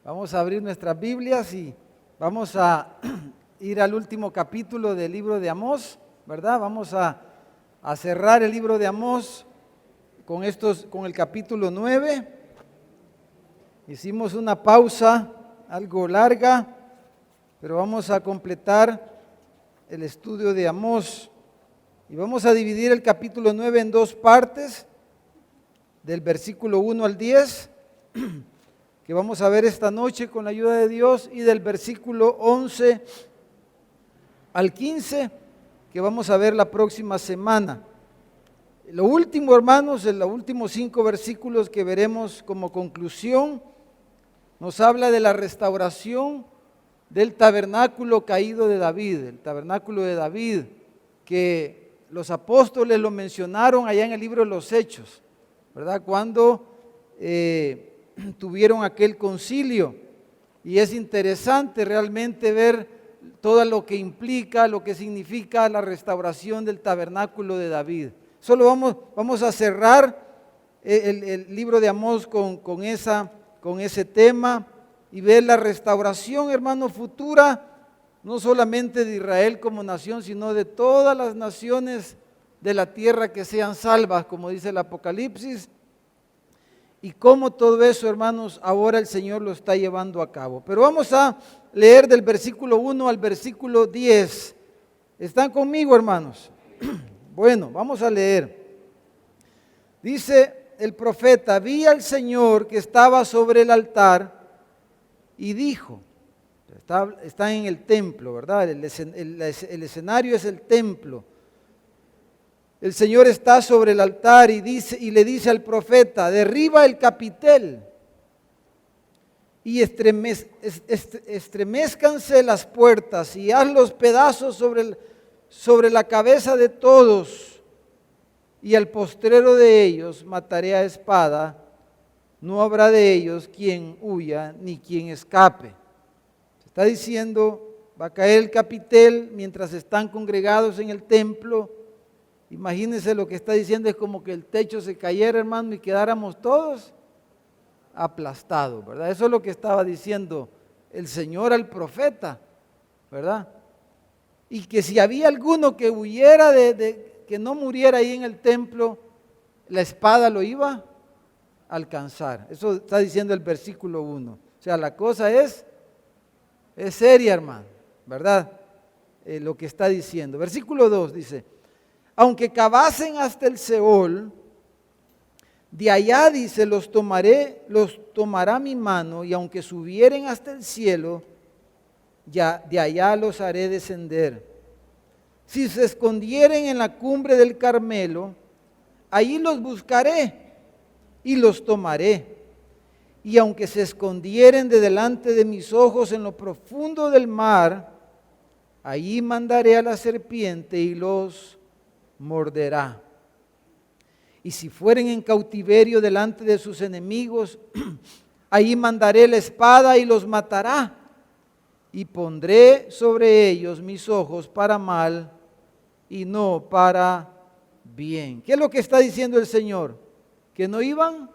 Vamos a abrir nuestras Biblias y vamos a ir al último capítulo del libro de Amós, ¿verdad? Vamos a cerrar el libro de Amós con el capítulo 9. Hicimos una pausa algo larga, pero vamos a completar el estudio de Amós y vamos a dividir el capítulo 9 en dos partes, del versículo 1 al 10, que vamos a ver esta noche con la ayuda de Dios, y del versículo 11 al 15, que vamos a ver la próxima semana. Lo último, hermanos, en los últimos 5 versículos que veremos como conclusión, nos habla de la restauración del tabernáculo caído de David, el tabernáculo de David, que los apóstoles lo mencionaron allá en el libro de los Hechos, ¿verdad? Cuando tuvieron aquel concilio, y es interesante realmente ver todo lo que implica, lo que significa la restauración del tabernáculo de David. Solo vamos a cerrar el libro de Amós con ese tema y ver la restauración, hermano, futura, no solamente de Israel como nación, sino de todas las naciones de la tierra que sean salvas, como dice el Apocalipsis, y cómo todo eso, hermanos, ahora el Señor lo está llevando a cabo. Pero vamos a leer del versículo 1 al versículo 10. ¿Están conmigo, hermanos? Bueno, vamos a leer. Dice el profeta: vi al Señor que estaba sobre el altar y dijo, está en el templo, ¿verdad? El escenario es el templo. El Señor está sobre el altar y le dice al profeta: derriba el capitel y estremézcanse las puertas y haz los pedazos sobre la cabeza de todos, y al postrero de ellos mataré a espada, no habrá de ellos quien huya ni quien escape. Se está diciendo, va a caer el capitel mientras están congregados en el templo. Imagínense, lo que está diciendo es como que el techo se cayera, hermano, y quedáramos todos aplastados, ¿verdad? Eso es lo que estaba diciendo el Señor al profeta, ¿verdad? Y que si había alguno que huyera, que no muriera ahí en el templo, la espada lo iba a alcanzar. Eso está diciendo el versículo 1. O sea, la cosa es seria, hermano, ¿verdad? Lo que está diciendo. Versículo 2 dice: aunque cavasen hasta el Seol, de allá, dice, los tomará mi mano, y aunque subieren hasta el cielo, ya de allá los haré descender. Si se escondieren en la cumbre del Carmelo, allí los buscaré y los tomaré. Y aunque se escondieren de delante de mis ojos en lo profundo del mar, allí mandaré a la serpiente y los morderá. Y si fueren en cautiverio delante de sus enemigos, ahí mandaré la espada y los matará, y pondré sobre ellos mis ojos para mal y no para bien. ¿Qué es lo que está diciendo el Señor? Que no iban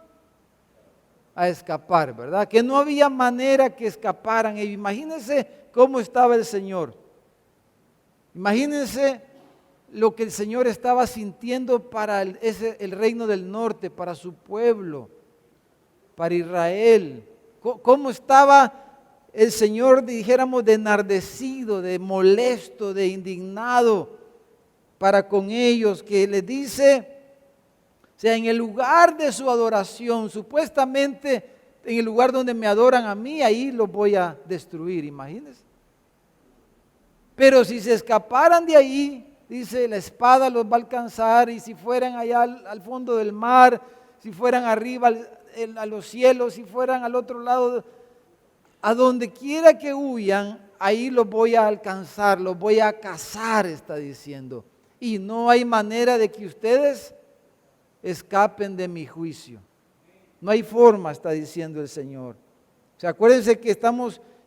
a escapar, ¿verdad? Que no había manera que escaparan. E imagínense cómo estaba el Señor. Imagínense lo que el Señor estaba sintiendo para el reino del norte, para su pueblo, para Israel. Cómo estaba el Señor, dijéramos, de enardecido, de molesto, de indignado para con ellos, que les dice, o sea, en el lugar de su adoración, supuestamente en el lugar donde me adoran a mí, ahí los voy a destruir, imagínense. Pero si se escaparan de ahí, dice, la espada los va a alcanzar, y si fueran allá al fondo del mar, si fueran arriba a los cielos, si fueran al otro lado, a donde quiera que huyan, ahí los voy a alcanzar, los voy a cazar, está diciendo. Y no hay manera de que ustedes escapen de mi juicio. No hay forma, está diciendo el Señor. O sea, acuérdense que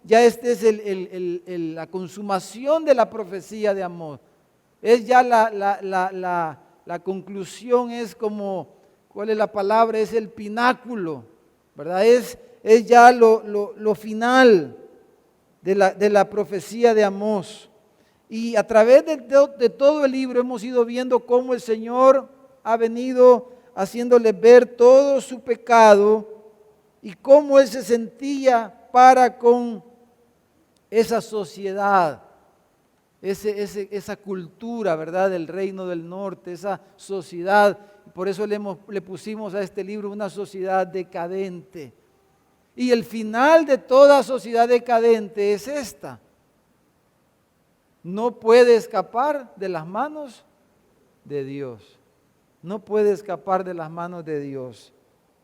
ya esta es la consumación de la profecía de Amós. Es ya la conclusión, es como, ¿cuál es la palabra? Es el pináculo ¿verdad? Es ya lo final de la profecía de Amós. Y a través de todo el libro hemos ido viendo cómo el Señor ha venido haciéndole ver todo su pecado y cómo Él se sentía para con esa sociedad, esa cultura, ¿verdad?, del reino del norte, esa sociedad. Por eso le pusimos a este libro una sociedad decadente. Y el final de toda sociedad decadente es esta. No puede escapar de las manos de Dios. No puede escapar de las manos de Dios.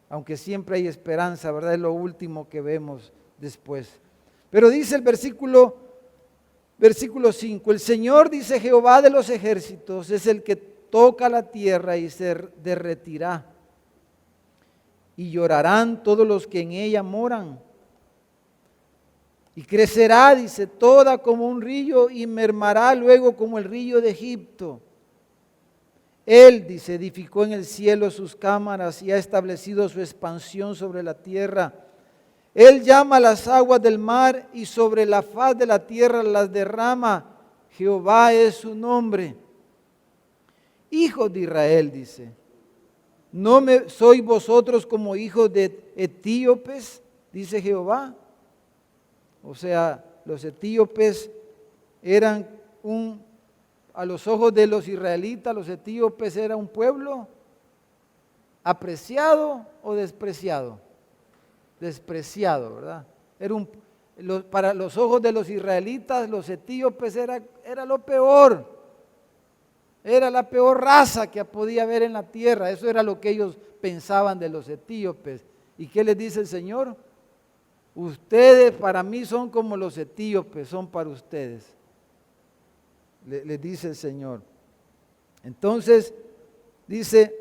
Aunque siempre hay esperanza, ¿verdad? Es lo último que vemos después. Pero dice el versículo 5, el Señor, dice Jehová de los ejércitos, es el que toca la tierra y se derretirá. Y llorarán todos los que en ella moran. Y crecerá, dice, toda como un río y mermará luego como el río de Egipto. Él, dice, edificó en el cielo sus cámaras y ha establecido su expansión sobre la tierra. Él llama las aguas del mar y sobre la faz de la tierra las derrama. Jehová es su nombre. Hijos de Israel, dice, ¿no sois vosotros como hijos de etíopes? Dice Jehová. O sea, los etíopes eran a los ojos de los israelitas, los etíopes era un pueblo apreciado o despreciado. Despreciado, ¿verdad? Para los ojos de los israelitas, los etíopes era lo peor. Era la peor raza que podía haber en la tierra. Eso era lo que ellos pensaban de los etíopes. ¿Y qué les dice el Señor? Ustedes para mí son como los etíopes, son para ustedes. Les dice el Señor. Entonces, dice,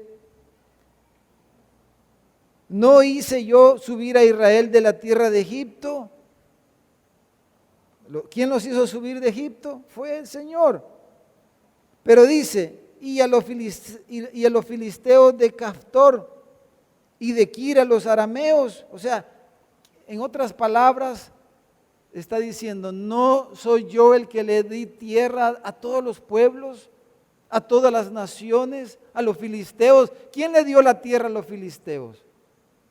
¿no hice yo subir a Israel de la tierra de Egipto? ¿Quién los hizo subir de Egipto? Fue el Señor. Pero dice, y a los filisteos de Caftor y de Kira, los arameos. O sea, en otras palabras, está diciendo, ¿no soy yo el que le di tierra a todos los pueblos, a todas las naciones, a los filisteos? ¿Quién le dio la tierra a los filisteos?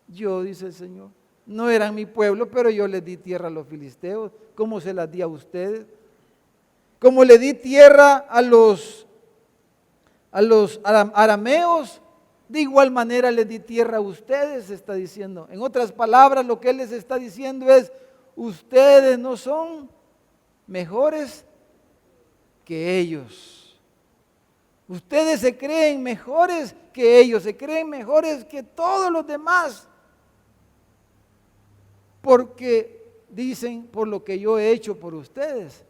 Yo, dice el Señor. No eran mi pueblo, pero yo les di tierra a los filisteos. ¿Cómo se las di a ustedes? Como le di tierra a los arameos, de igual manera les di tierra a ustedes, está diciendo. En otras palabras, lo que Él les está diciendo es, ustedes no son mejores que ellos. Ustedes se creen mejores que ellos, se creen mejores que todos los demás. Porque dicen por lo que yo he hecho por ustedes.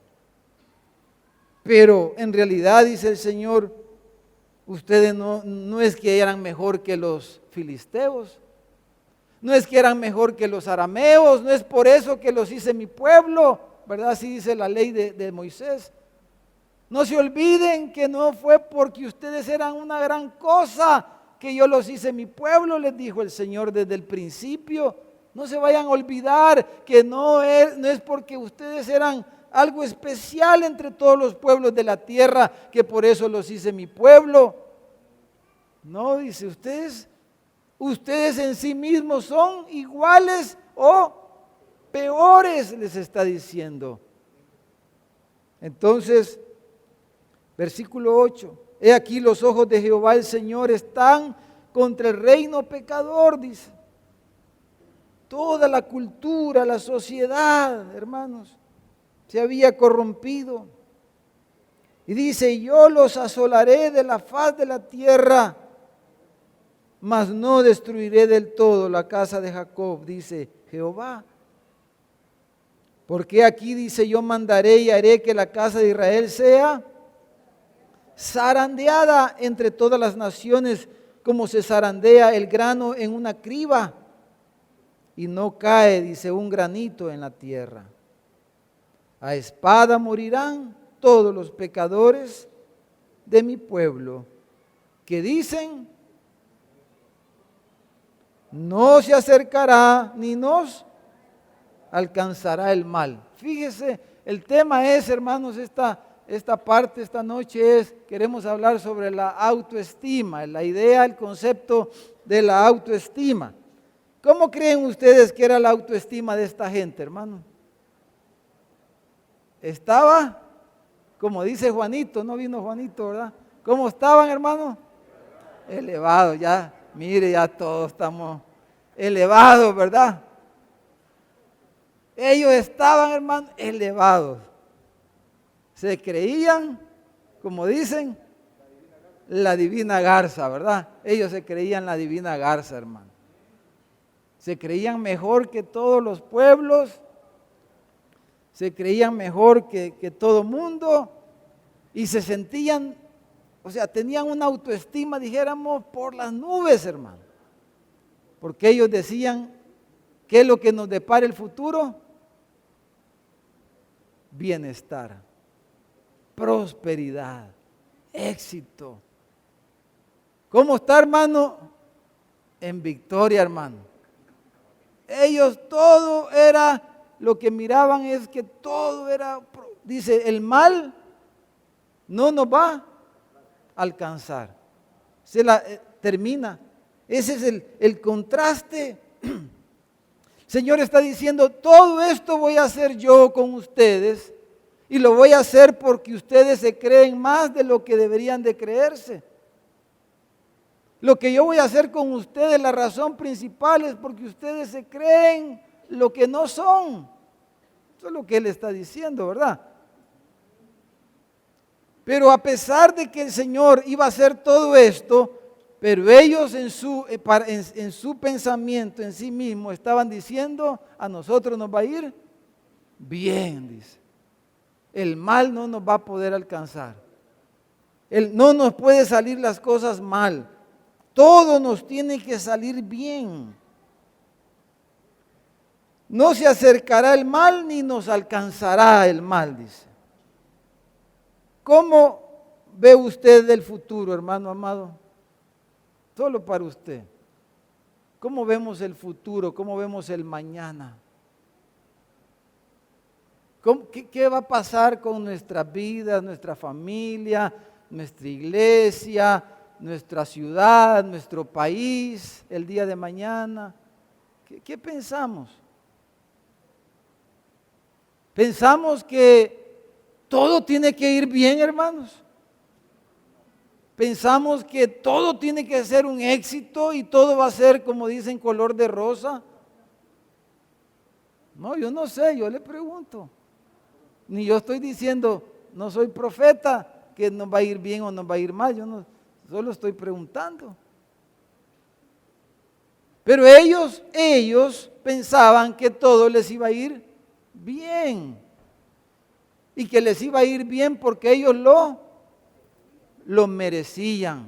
Pero en realidad, dice el Señor, ustedes no es que eran mejor que los filisteos, no es que eran mejor que los arameos, no es por eso que los hice mi pueblo, ¿verdad? Así dice la ley de Moisés. No se olviden que no fue porque ustedes eran una gran cosa que yo los hice mi pueblo, les dijo el Señor desde el principio. No se vayan a olvidar que no es porque ustedes eran algo especial entre todos los pueblos de la tierra, que por eso los hice mi pueblo. No, dice, ustedes en sí mismos son iguales o peores, les está diciendo. Entonces, versículo 8, he aquí los ojos de Jehová el Señor están contra el reino pecador, dice. Toda la cultura, la sociedad, hermanos, se había corrompido. Y dice, yo los asolaré de la faz de la tierra, mas no destruiré del todo la casa de Jacob, dice Jehová. Porque aquí dice, yo mandaré y haré que la casa de Israel sea zarandeada entre todas las naciones, como se zarandea el grano en una criba, y no cae, dice, un granito en la tierra. A espada morirán todos los pecadores de mi pueblo, que dicen, no se acercará ni nos alcanzará el mal. Fíjese, el tema es, hermanos, esta parte, esta noche queremos hablar sobre la autoestima, la idea, el concepto de la autoestima. ¿Cómo creen ustedes que era la autoestima de esta gente, hermano? Estaba, como dice Juanito, no vino Juanito, ¿verdad? ¿Cómo estaban, hermano? Elevados, ya, mire, ya todos estamos elevados, ¿verdad? Ellos estaban, hermano, elevados. Se creían, como dicen, la divina garza, ¿verdad? Ellos se creían la divina garza, hermano. Se creían mejor que todos los pueblos, se creían mejor que todo mundo y se sentían, o sea, tenían una autoestima, dijéramos, por las nubes, hermano. Porque ellos decían, ¿qué es lo que nos depara el futuro? Bienestar, prosperidad, éxito. ¿Cómo está, hermano? En victoria, hermano. Ellos todo era, lo que miraban es que todo era, dice, el mal no nos va a alcanzar. Termina. Ese es el contraste. El Señor está diciendo, todo esto voy a hacer yo con ustedes y lo voy a hacer porque ustedes se creen más de lo que deberían de creerse. Lo que yo voy a hacer con ustedes, la razón principal es porque ustedes se creen lo que no son. Eso es lo que Él está diciendo, ¿verdad? Pero a pesar de que el Señor iba a hacer todo esto, pero ellos en su pensamiento, en sí mismo, estaban diciendo, a nosotros nos va a ir bien, dice. El mal no nos va a poder alcanzar. No nos puede salir las cosas mal. Todo nos tiene que salir bien. No se acercará el mal ni nos alcanzará el mal, dice. ¿Cómo ve usted el futuro, hermano amado? Solo para usted. ¿Cómo vemos el futuro? ¿Cómo vemos el mañana? ¿Qué va a pasar con nuestras vidas, nuestra familia, nuestra iglesia, nuestra ciudad, nuestro país, el día de mañana? ¿Qué pensamos? ¿Pensamos que todo tiene que ir bien, hermanos? Pensamos que todo tiene que ser un éxito y todo va a ser, como dicen, color de rosa. No, yo no sé, yo le pregunto. Ni yo estoy diciendo, no soy profeta, que nos va a ir bien o nos va a ir mal. Yo no, solo estoy preguntando. Pero ellos pensaban que todo les iba a ir bien. Y que les iba a ir bien porque ellos lo merecían.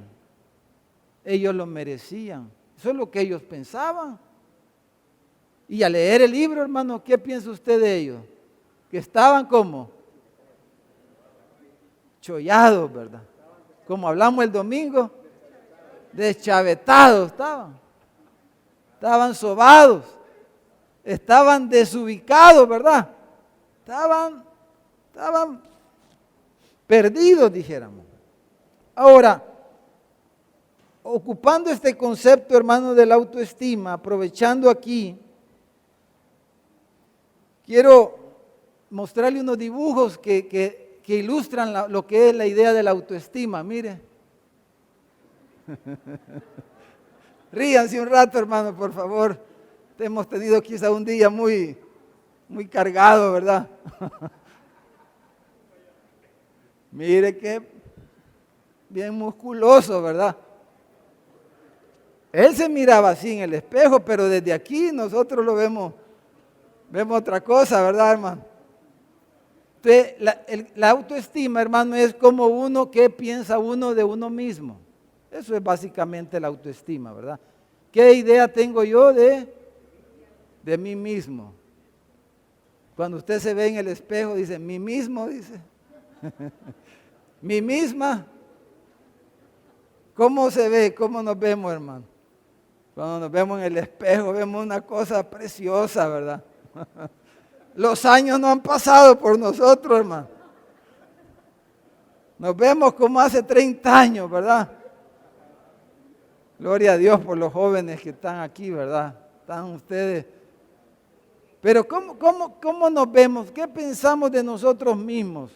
Ellos lo merecían. Eso es lo que ellos pensaban. Y al leer el libro, hermano, ¿qué piensa usted de ellos? Que estaban como chollados, ¿verdad? Como hablamos el domingo, deschavetados estaban. Estaban sobados. Estaban desubicados, ¿verdad? Estaban perdidos, dijéramos. Ahora, ocupando este concepto, hermano, de la autoestima, aprovechando aquí, quiero mostrarle unos dibujos que ilustran lo que es la idea de la autoestima. Mire. Ríanse un rato, hermano, por favor. Hemos tenido quizá un día muy cargado, ¿verdad? Mire que bien musculoso, ¿verdad? Él se miraba así en el espejo, pero desde aquí nosotros lo vemos otra cosa, ¿verdad, hermano? Entonces, la autoestima, hermano, es como uno que piensa uno de uno mismo. Eso es básicamente la autoestima, ¿verdad? ¿Qué idea tengo yo de mí mismo? Cuando usted se ve en el espejo, dice, mí mismo, dice. Mí misma. ¿Cómo se ve? ¿Cómo nos vemos, hermano? Cuando nos vemos en el espejo, vemos una cosa preciosa, ¿verdad? Los años no han pasado por nosotros, hermano. Nos vemos como hace 30 años, ¿verdad? Gloria a Dios por los jóvenes que están aquí, ¿verdad? Están ustedes. Pero ¿cómo nos vemos? ¿Qué pensamos de nosotros mismos?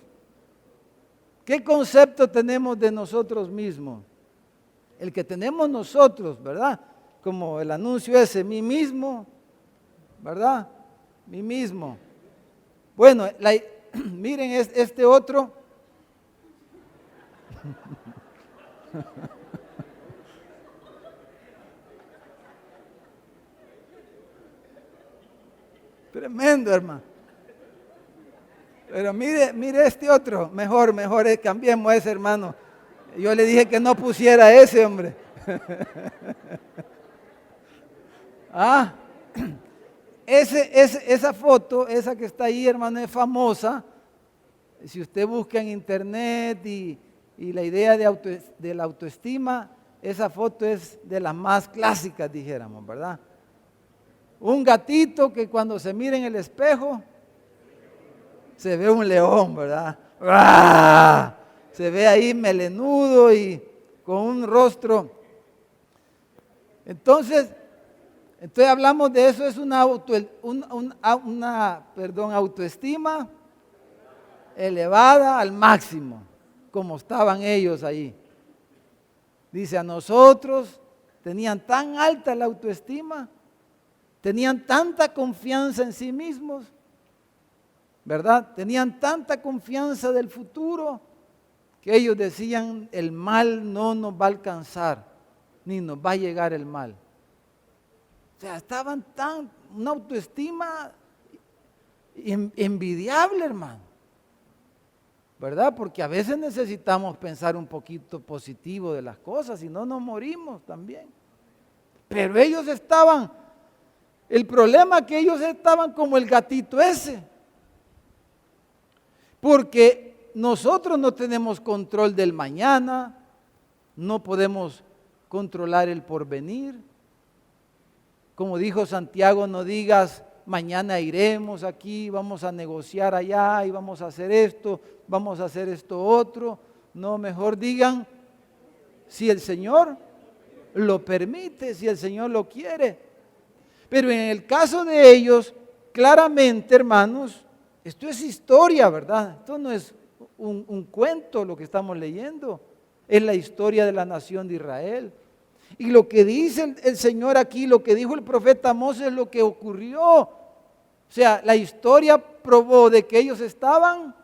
¿Qué concepto tenemos de nosotros mismos? El que tenemos nosotros, ¿verdad? Como el anuncio ese, mí mismo, ¿verdad? Mí mismo. Bueno, miren este otro. Tremendo, hermano. Pero mire este otro. Mejor, cambiemos ese, hermano. Yo le dije que no pusiera ese, hombre. Ah, esa foto, esa que está ahí, hermano, es famosa. Si usted busca en internet y la idea de la autoestima, esa foto es de las más clásicas, dijéramos, ¿verdad? Un gatito que cuando se mira en el espejo, se ve un león, ¿verdad? ¡Ah! Se ve ahí melenudo y con un rostro. Entonces hablamos de eso, es una autoestima elevada al máximo, como estaban ellos ahí. Dice, a nosotros tenían tan alta la autoestima, tenían tanta confianza en sí mismos, ¿verdad? Tenían tanta confianza del futuro que ellos decían, el mal no nos va a alcanzar, ni nos va a llegar el mal. O sea, estaban una autoestima envidiable, hermano. ¿Verdad? Porque a veces necesitamos pensar un poquito positivo de las cosas, si no nos morimos también. Pero ellos estaban, el problema es que ellos estaban como el gatito ese. Porque nosotros no tenemos control del mañana, no podemos controlar el porvenir. Como dijo Santiago, no digas, mañana iremos aquí, vamos a negociar allá y vamos a hacer esto otro. No, mejor digan, si el Señor lo permite, si el Señor lo quiere. Pero en el caso de ellos, claramente, hermanos, esto es historia, ¿verdad? Esto no es un cuento lo que estamos leyendo, es la historia de la nación de Israel. Y lo que dice el Señor aquí, lo que dijo el profeta Amós es lo que ocurrió. O sea, la historia probó de que ellos estaban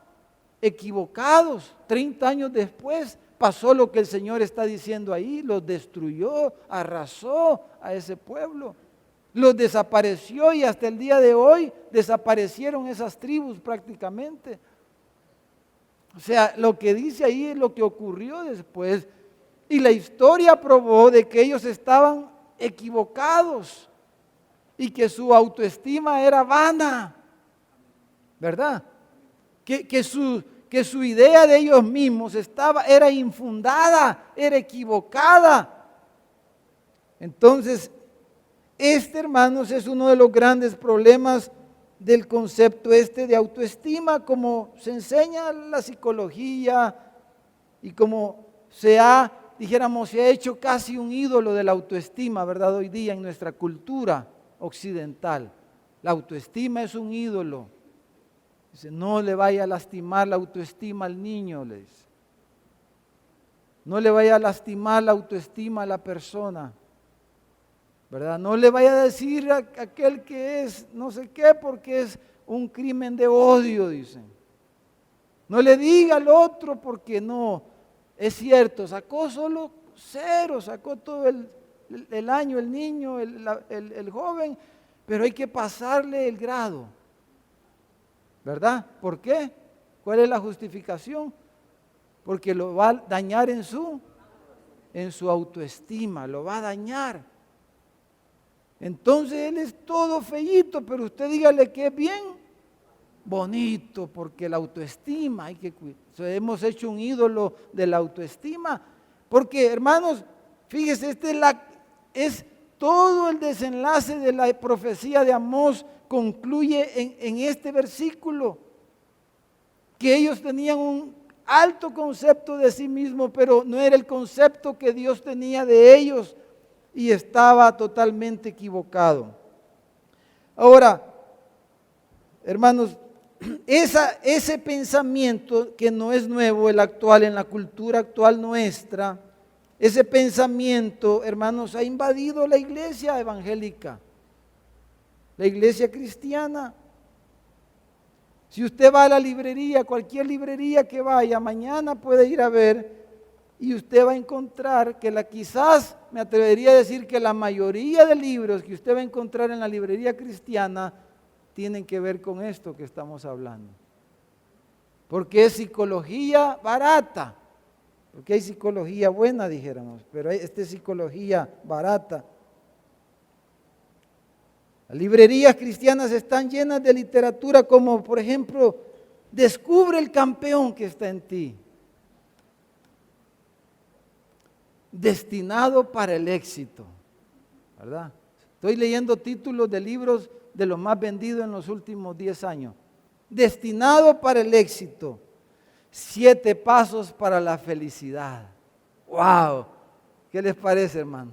equivocados. 30 años después pasó lo que el Señor está diciendo ahí, los destruyó, arrasó a ese pueblo, los desapareció y hasta el día de hoy desaparecieron esas tribus prácticamente. O sea, lo que dice ahí es lo que ocurrió después. Y la historia probó de que ellos estaban equivocados y que su autoestima era vana, ¿verdad? Que su idea de ellos mismos era infundada, era equivocada. Entonces, hermanos, es uno de los grandes problemas del concepto de autoestima, como se enseña en la psicología y como se ha hecho casi un ídolo de la autoestima, ¿verdad? Hoy día en nuestra cultura occidental. La autoestima es un ídolo. Dice, no le vaya a lastimar la autoestima al niño, le dice. No le vaya a lastimar la autoestima a la persona, ¿verdad? No le vaya a decir a aquel que es no sé qué porque es un crimen de odio, dicen. No le diga al otro porque no. Es cierto, sacó solo 0, sacó todo el año el niño, el joven, pero hay que pasarle el grado, ¿verdad? ¿Por qué? ¿Cuál es la justificación? Porque lo va a dañar en su autoestima, lo va a dañar. Entonces él es todo feíto, pero usted dígale que es bien bonito, porque la autoestima hay que cuidar. Hemos hecho un ídolo de la autoestima, porque hermanos, fíjese, todo el desenlace de la profecía de Amós concluye en este versículo, que ellos tenían un alto concepto de sí mismos, pero no era el concepto que Dios tenía de ellos y estaba totalmente equivocado. Ahora, hermanos, ese pensamiento que no es nuevo, el actual, en la cultura actual nuestra, ese pensamiento, hermanos, ha invadido la iglesia evangélica, la iglesia cristiana. Si usted va a la librería, cualquier librería que vaya, mañana puede ir a ver y usted va a encontrar que quizás me atrevería a decir que la mayoría de libros que usted va a encontrar en la librería cristiana tienen que ver con esto que estamos hablando. Porque es psicología barata, porque hay psicología buena, dijéramos, pero esta es psicología barata. Las librerías cristianas están llenas de literatura como, por ejemplo, descubre el campeón que está en ti. Destinado para el éxito, ¿verdad? Estoy leyendo títulos de libros de los más vendidos en los últimos 10 años. Destinado para el éxito. 7 pasos para la felicidad. ¡Wow! ¿Qué les parece, hermano?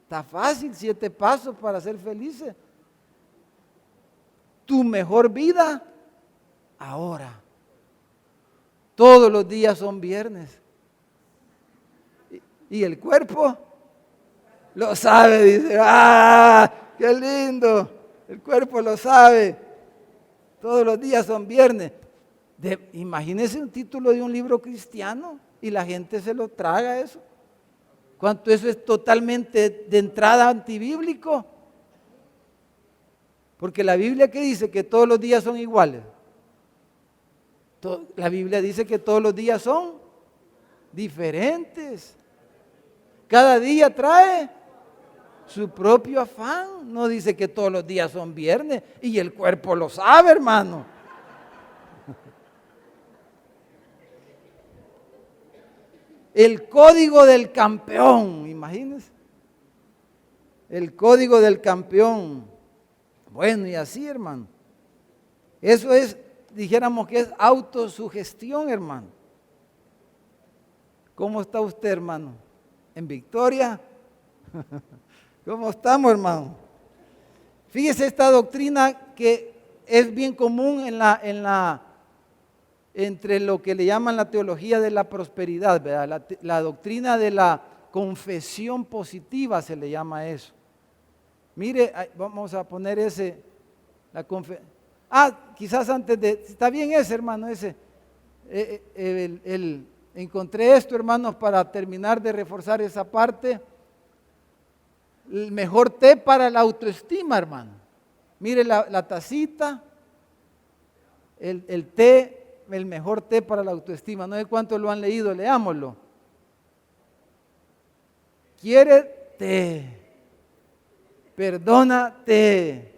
Está fácil, 7 pasos para ser felices. Tu mejor vida ahora. Todos los días son viernes. Y el cuerpo lo sabe, dice, ¡ah! ¡Qué lindo! El cuerpo lo sabe. Todos los días son viernes. Imagínese un título de un libro cristiano y la gente se lo traga eso. ¿Cuánto eso es totalmente de entrada antibíblico? Porque la Biblia, ¿qué dice? Que todos los días son iguales. La Biblia dice que todos los días son diferentes. Cada día trae su propio afán. No dice que todos los días son viernes y el cuerpo lo sabe, hermano. El código del campeón, imagínense. El código del campeón. Bueno, y así, hermano. Eso es, dijéramos que es autosugestión, hermano. ¿Cómo está usted, hermano? ¿En victoria? ¿Cómo estamos, hermano? Fíjese esta doctrina que es bien común entre lo que le llaman la teología de la prosperidad, ¿verdad? La doctrina de la confesión positiva se le llama eso. Mire, vamos a poner quizás antes de, está bien ese, hermano, ese. Encontré esto, hermanos, para terminar de reforzar esa parte. El mejor té para la autoestima, hermano. Mire la tacita, el té, el mejor té para la autoestima. No sé cuántos lo han leído, leámoslo. Quiérete, perdónate,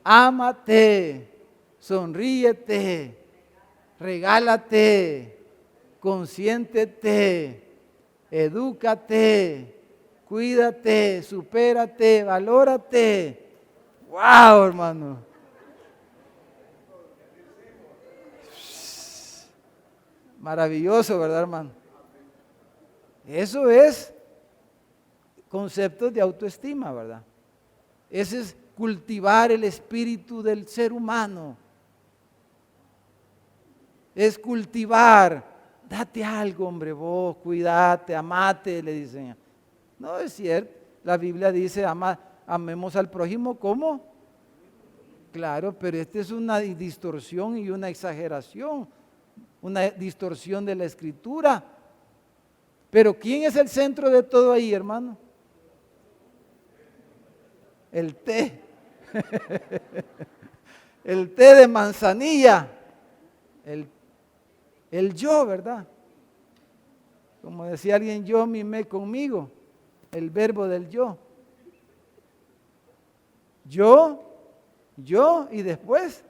ámate, sonríete, regálate, consiéntete, edúcate, cuídate, supérate, valórate. ¡Wow, hermano! Maravilloso, ¿verdad, hermano? Eso es conceptos de autoestima, ¿verdad? Ese es cultivar el espíritu del ser humano. Es cultivar, date algo, hombre, vos, cuídate, amate, le dicen. No es cierto, la Biblia dice, amemos al prójimo, ¿cómo? Claro, pero esta es una distorsión y una exageración, una distorsión de la Escritura. Pero ¿quién es el centro de todo ahí, hermano? El té. El té de manzanilla. El yo, ¿verdad? Como decía alguien, yo mimé conmigo. El verbo del yo. Yo y después.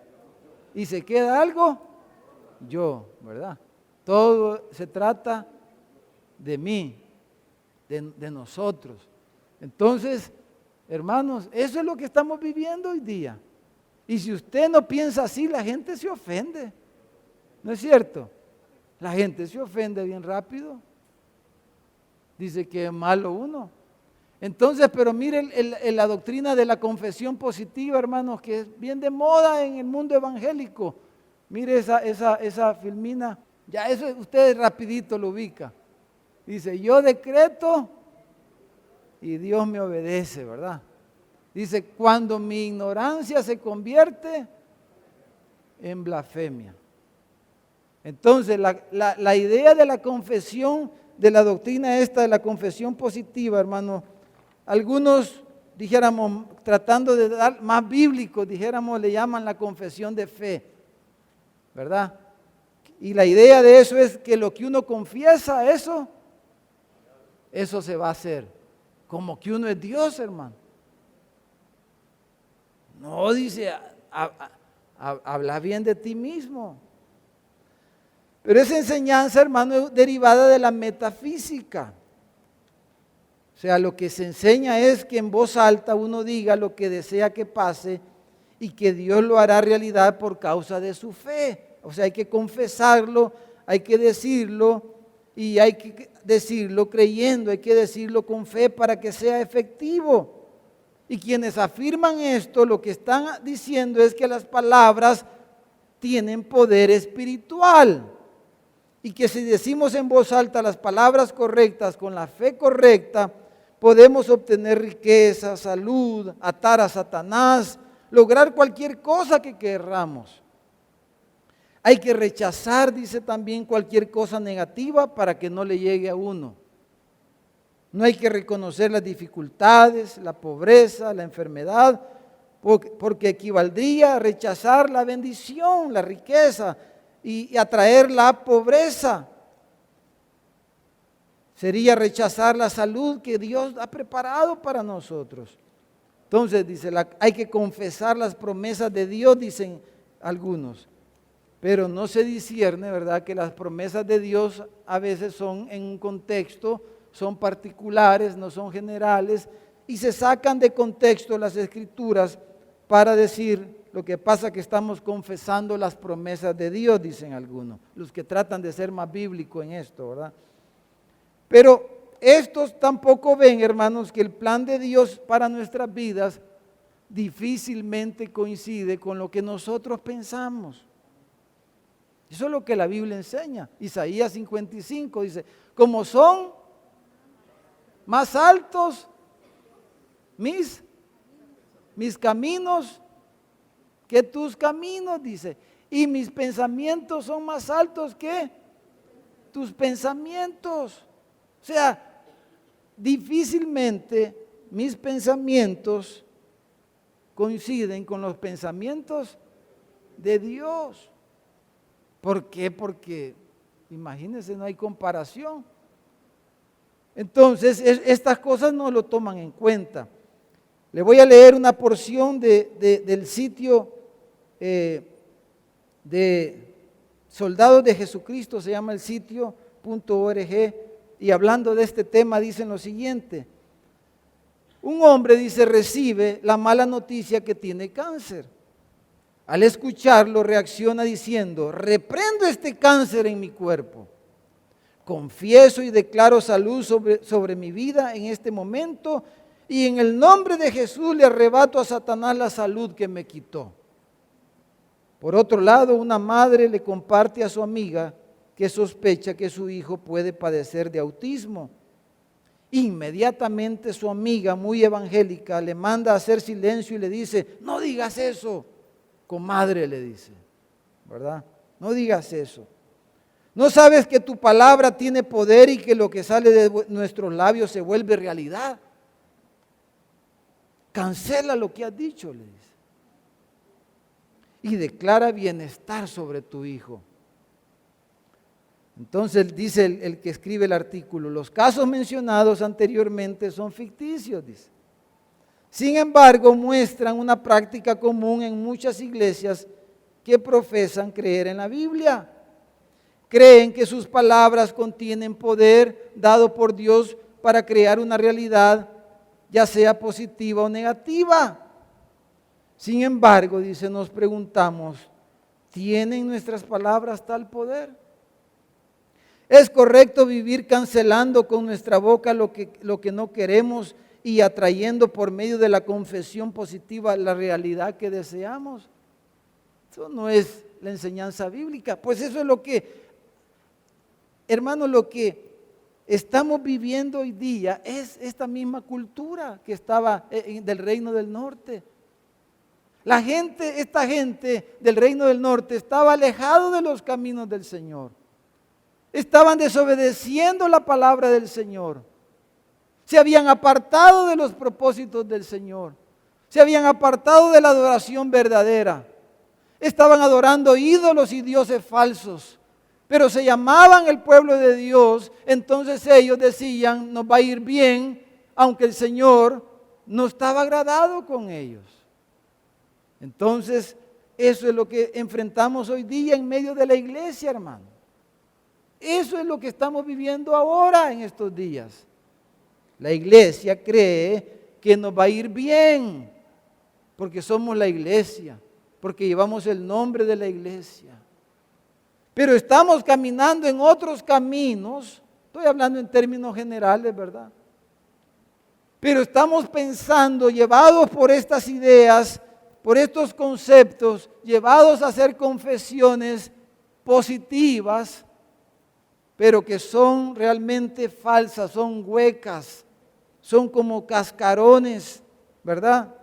Y se queda algo. Yo, ¿verdad? Todo se trata de mí, de nosotros. Entonces, Hermanos, eso es lo que estamos viviendo hoy día. Y si usted no piensa así, la gente se ofende. ¿No es cierto? La gente se ofende bien rápido. Dice que es malo uno. Entonces, pero mire la doctrina de la confesión positiva, hermanos, que es bien de moda en el mundo evangélico. Mire esa filmina. Ya eso usted rapidito lo ubica. Dice, yo decreto y Dios me obedece, ¿verdad? Dice, cuando mi ignorancia se convierte en blasfemia. Entonces, la idea de la confesión, de la doctrina esta de la confesión positiva, hermano, algunos, dijéramos, tratando de dar más bíblico, dijéramos, le llaman la confesión de fe, ¿verdad? Y la idea de eso es que lo que uno confiesa, eso se va a hacer. Como que uno es Dios, hermano. No, dice, habla bien de ti mismo. Pero esa enseñanza, hermano, es derivada de la metafísica. O sea, lo que se enseña es que en voz alta uno diga lo que desea que pase y que Dios lo hará realidad por causa de su fe. O sea, hay que confesarlo, hay que decirlo y hay que decirlo creyendo, hay que decirlo con fe para que sea efectivo. Y quienes afirman esto, lo que están diciendo es que las palabras tienen poder espiritual. Y que si decimos en voz alta las palabras correctas, con la fe correcta, podemos obtener riqueza, salud, atar a Satanás, lograr cualquier cosa que querramos. Hay que rechazar, dice también, cualquier cosa negativa para que no le llegue a uno. No hay que reconocer las dificultades, la pobreza, la enfermedad, porque equivaldría a rechazar la bendición, la riqueza y atraer la pobreza. Sería rechazar la salud que Dios ha preparado para nosotros. Entonces dice, hay que confesar las promesas de Dios, dicen algunos. Pero no se discierne, ¿verdad?, que las promesas de Dios a veces son en un contexto, son particulares, no son generales, y se sacan de contexto las escrituras para decir, lo que pasa que estamos confesando las promesas de Dios, dicen algunos, los que tratan de ser más bíblicos en esto, ¿verdad? Pero estos tampoco ven, hermanos, que el plan de Dios para nuestras vidas difícilmente coincide con lo que nosotros pensamos. Eso es lo que la Biblia enseña. Isaías 55 dice, como son más altos mis caminos que tus caminos, dice, y mis pensamientos son más altos que tus pensamientos. O sea, difícilmente mis pensamientos coinciden con los pensamientos de Dios. ¿Por qué? Porque, imagínense, no hay comparación. Entonces, estas cosas no lo toman en cuenta. Le voy a leer una porción del sitio de Soldados de Jesucristo, se llama el sitio.org, y hablando de este tema dicen lo siguiente. Un hombre, dice, recibe la mala noticia que tiene cáncer. Al escucharlo reacciona diciendo, reprendo este cáncer en mi cuerpo. Confieso y declaro salud sobre mi vida en este momento y en el nombre de Jesús le arrebato a Satanás la salud que me quitó. Por otro lado, una madre le comparte a su amiga que sospecha que su hijo puede padecer de autismo. Inmediatamente su amiga, muy evangélica, le manda a hacer silencio y le dice, no digas eso, comadre, le dice, ¿verdad? No digas eso. ¿No sabes que tu palabra tiene poder y que lo que sale de nuestros labios se vuelve realidad? Cancela lo que has dicho, le dice. Y declara bienestar sobre tu hijo. Entonces dice el que escribe el artículo, los casos mencionados anteriormente son ficticios, dice. Sin embargo, muestran una práctica común en muchas iglesias que profesan creer en la Biblia. Creen que sus palabras contienen poder dado por Dios para crear una realidad ya sea positiva o negativa. Sin embargo, dice, nos preguntamos, ¿tienen nuestras palabras tal poder? ¿Es correcto vivir cancelando con nuestra boca lo que no queremos y atrayendo por medio de la confesión positiva la realidad que deseamos? Eso no es la enseñanza bíblica. Pues eso es lo que, hermanos, lo que estamos viviendo hoy día es esta misma cultura que estaba del reino del norte. Esta gente del reino del norte estaba alejado de los caminos del Señor. Estaban desobedeciendo la palabra del Señor. Se habían apartado de los propósitos del Señor. Se habían apartado de la adoración verdadera. Estaban adorando ídolos y dioses falsos. Pero se llamaban el pueblo de Dios. Entonces ellos decían, nos va a ir bien, aunque el Señor no estaba agradado con ellos. Entonces, eso es lo que enfrentamos hoy día en medio de la iglesia, hermano. Eso es lo que estamos viviendo ahora en estos días. La iglesia cree que nos va a ir bien, porque somos la iglesia, porque llevamos el nombre de la iglesia. Pero estamos caminando en otros caminos, estoy hablando en términos generales, ¿verdad? Pero estamos pensando, llevados por estas ideas, por estos conceptos, llevados a hacer confesiones positivas, pero que son realmente falsas, son huecas, son como cascarones, ¿verdad?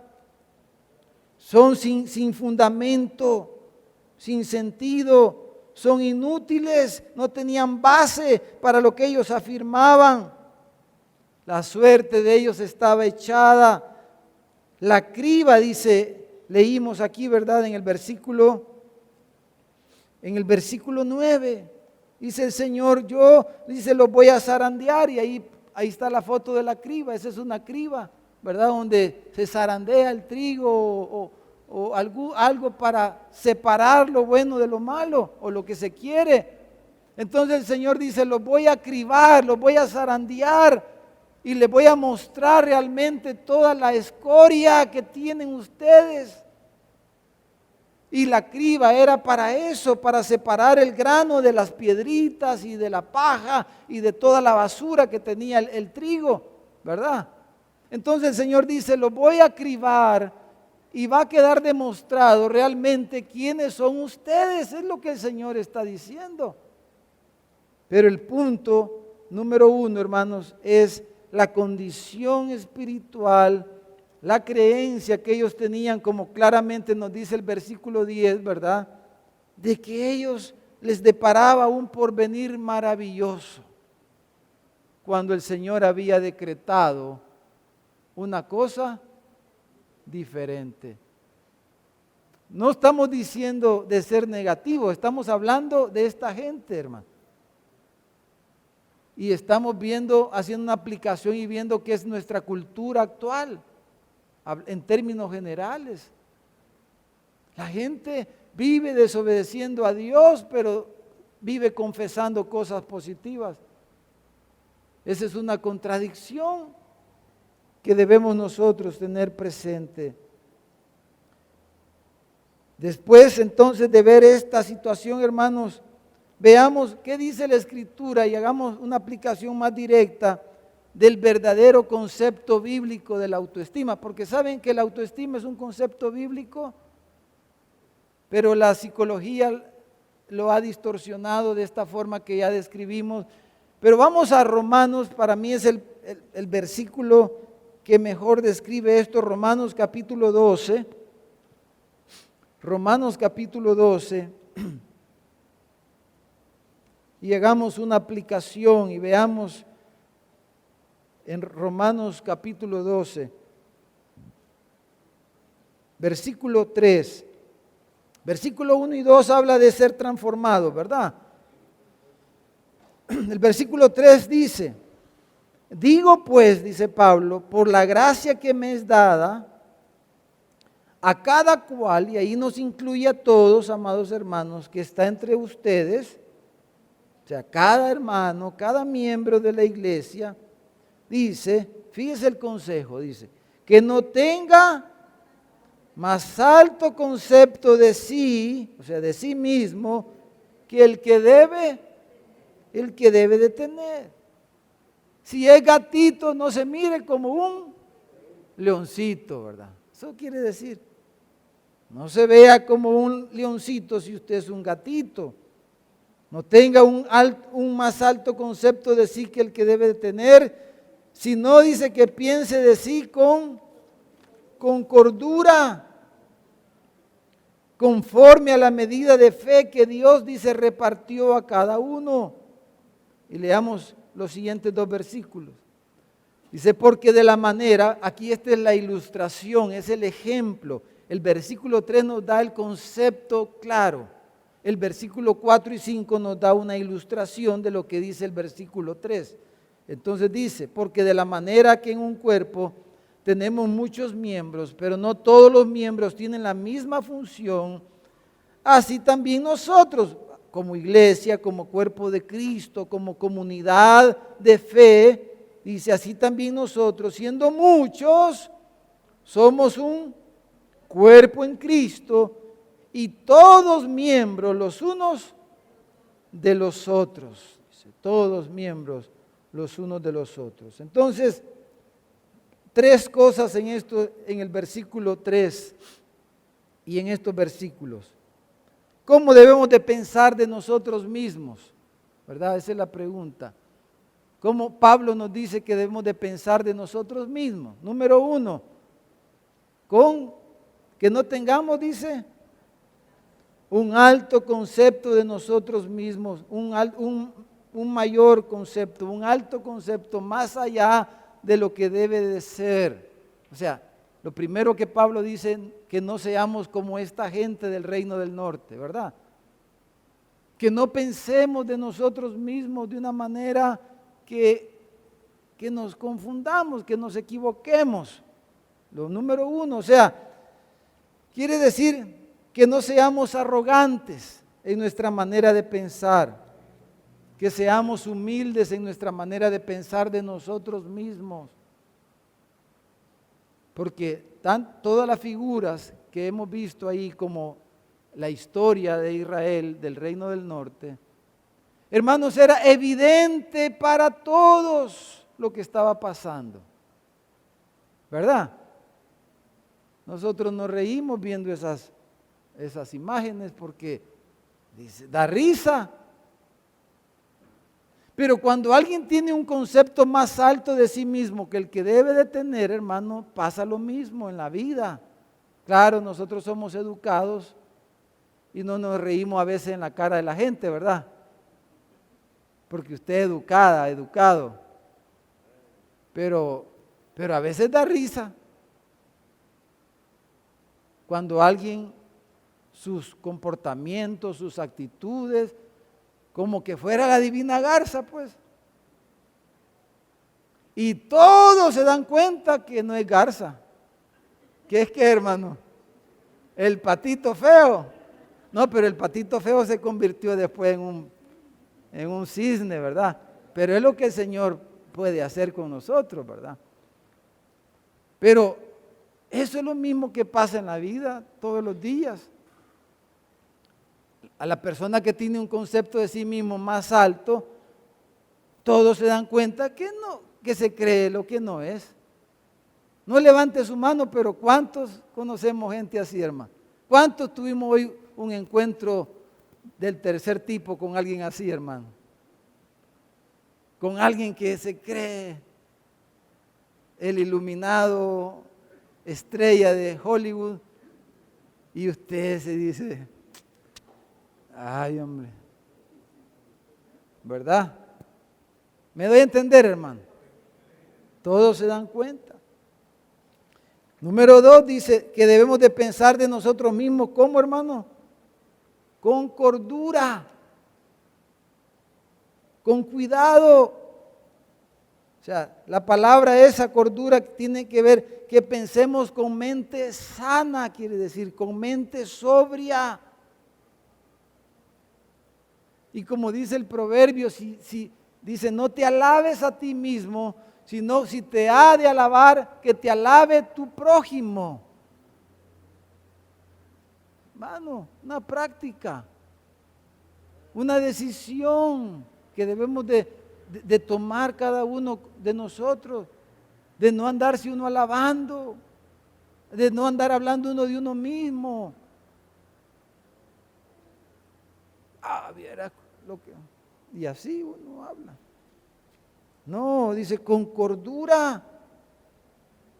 Son sin fundamento, sin sentido, son inútiles, no tenían base para lo que ellos afirmaban. La suerte de ellos estaba echada. La criba, dice, leímos aquí, ¿verdad? En el versículo 9, dice el Señor, dice, los voy a zarandear, y ahí está la foto de la criba. Esa es una criba, ¿verdad? Donde se zarandea el trigo o algo para separar lo bueno de lo malo o lo que se quiere. Entonces el Señor dice, los voy a cribar, los voy a zarandear y les voy a mostrar realmente toda la escoria que tienen ustedes. Y la criba era para eso, para separar el grano de las piedritas y de la paja y de toda la basura que tenía el trigo, ¿verdad? Entonces el Señor dice, los voy a cribar y va a quedar demostrado realmente quiénes son ustedes. Es lo que el Señor está diciendo. Pero el punto número 1, hermanos, es la condición espiritual, la creencia que ellos tenían, como claramente nos dice el versículo 10, ¿verdad? De que ellos les deparaba un porvenir maravilloso, cuando el Señor había decretado una cosa diferente. No estamos diciendo de ser negativo, estamos hablando de esta gente, hermano. Y estamos haciendo una aplicación y viendo qué es nuestra cultura actual, en términos generales. La gente vive desobedeciendo a Dios, pero vive confesando cosas positivas. Esa es una contradicción que debemos nosotros tener presente. Después entonces de ver esta situación, hermanos, veamos qué dice la Escritura y hagamos una aplicación más directa del verdadero concepto bíblico de la autoestima, porque saben que la autoestima es un concepto bíblico, pero la psicología lo ha distorsionado de esta forma que ya describimos. Pero vamos a Romanos, para mí es el versículo que mejor describe esto, Romanos capítulo 12. Romanos capítulo 12. Y hagamos una aplicación y veamos en Romanos capítulo 12, versículo 3. Versículo 1 y 2 habla de ser transformado, ¿verdad? El versículo 3 dice, digo pues, dice Pablo, por la gracia que me es dada, a cada cual, y ahí nos incluye a todos, amados hermanos, que está entre ustedes, o sea, cada hermano, cada miembro de la iglesia, dice, fíjese el consejo, dice, que no tenga más alto concepto de sí, o sea, de sí mismo, que el que debe de tener. Si es gatito, no se mire como un leoncito, ¿verdad? Eso quiere decir, no se vea como un leoncito si usted es un gatito. No tenga un más alto concepto de sí que el que debe de tener, sino dice que piense de sí con cordura, conforme a la medida de fe que Dios dice repartió a cada uno. Y leamos los siguientes 2 versículos. Dice, porque de la manera, aquí esta es la ilustración, es el ejemplo. El versículo 3 nos da el concepto claro. El versículo 4 y 5 nos da una ilustración de lo que dice el versículo 3. Entonces dice, porque de la manera que en un cuerpo tenemos muchos miembros, pero no todos los miembros tienen la misma función, así también nosotros, como iglesia, como cuerpo de Cristo, como comunidad de fe, dice, así también nosotros, siendo muchos, somos un cuerpo en Cristo y todos miembros los unos de los otros. Dice, todos miembros los unos de los otros. Entonces, 3 cosas en esto, en el versículo 3 y en estos versículos. ¿Cómo debemos de pensar de nosotros mismos? ¿Verdad? Esa es la pregunta. ¿Cómo Pablo nos dice que debemos de pensar de nosotros mismos? Número 1, con que no tengamos, dice, un alto concepto de nosotros mismos, un mayor concepto, un alto concepto más allá de lo que debe de ser. O sea, lo primero que Pablo dice, que no seamos como esta gente del reino del norte, ¿verdad? Que no pensemos de nosotros mismos de una manera que nos confundamos, que nos equivoquemos. Lo número 1, o sea, quiere decir que no seamos arrogantes en nuestra manera de pensar, que seamos humildes en nuestra manera de pensar de nosotros mismos. Porque todas las figuras que hemos visto ahí, como la historia de Israel, del reino del norte, hermanos, era evidente para todos lo que estaba pasando, ¿verdad? Nosotros nos reímos viendo esas imágenes porque dice, da risa. Pero cuando alguien tiene un concepto más alto de sí mismo que el que debe de tener, hermano, pasa lo mismo en la vida. Claro, nosotros somos educados y no nos reímos a veces en la cara de la gente, ¿verdad? Porque usted es educada, educado. Pero a veces da risa cuando alguien, sus comportamientos, sus actitudes, como que fuera la divina garza, pues. Y todos se dan cuenta que no es garza. ¿Qué es que, hermano? El patito feo. No, pero el patito feo se convirtió después en un cisne, ¿verdad? Pero es lo que el Señor puede hacer con nosotros, ¿verdad? Pero eso es lo mismo que pasa en la vida todos los días. A la persona que tiene un concepto de sí mismo más alto, todos se dan cuenta que no, que se cree lo que no es. No levante su mano, pero ¿cuántos conocemos gente así, hermano? ¿Cuántos tuvimos hoy un encuentro del tercer tipo con alguien así, hermano? Con alguien que se cree el iluminado estrella de Hollywood y usted se dice, ay, hombre, ¿verdad? ¿Me doy a entender, hermano? Todos se dan cuenta. Número 2 dice que debemos de pensar de nosotros mismos, ¿cómo, hermano? Con cordura, con cuidado. O sea, la palabra esa cordura tiene que ver que pensemos con mente sana, quiere decir, con mente sobria. Y como dice el proverbio, si dice, no te alabes a ti mismo, sino si te ha de alabar, que te alabe tu prójimo. Hermano, una práctica, una decisión que debemos de tomar cada uno de nosotros, de no andarse uno alabando, de no andar hablando uno de uno mismo. Viera lo que... Y así uno habla. No, dice con cordura,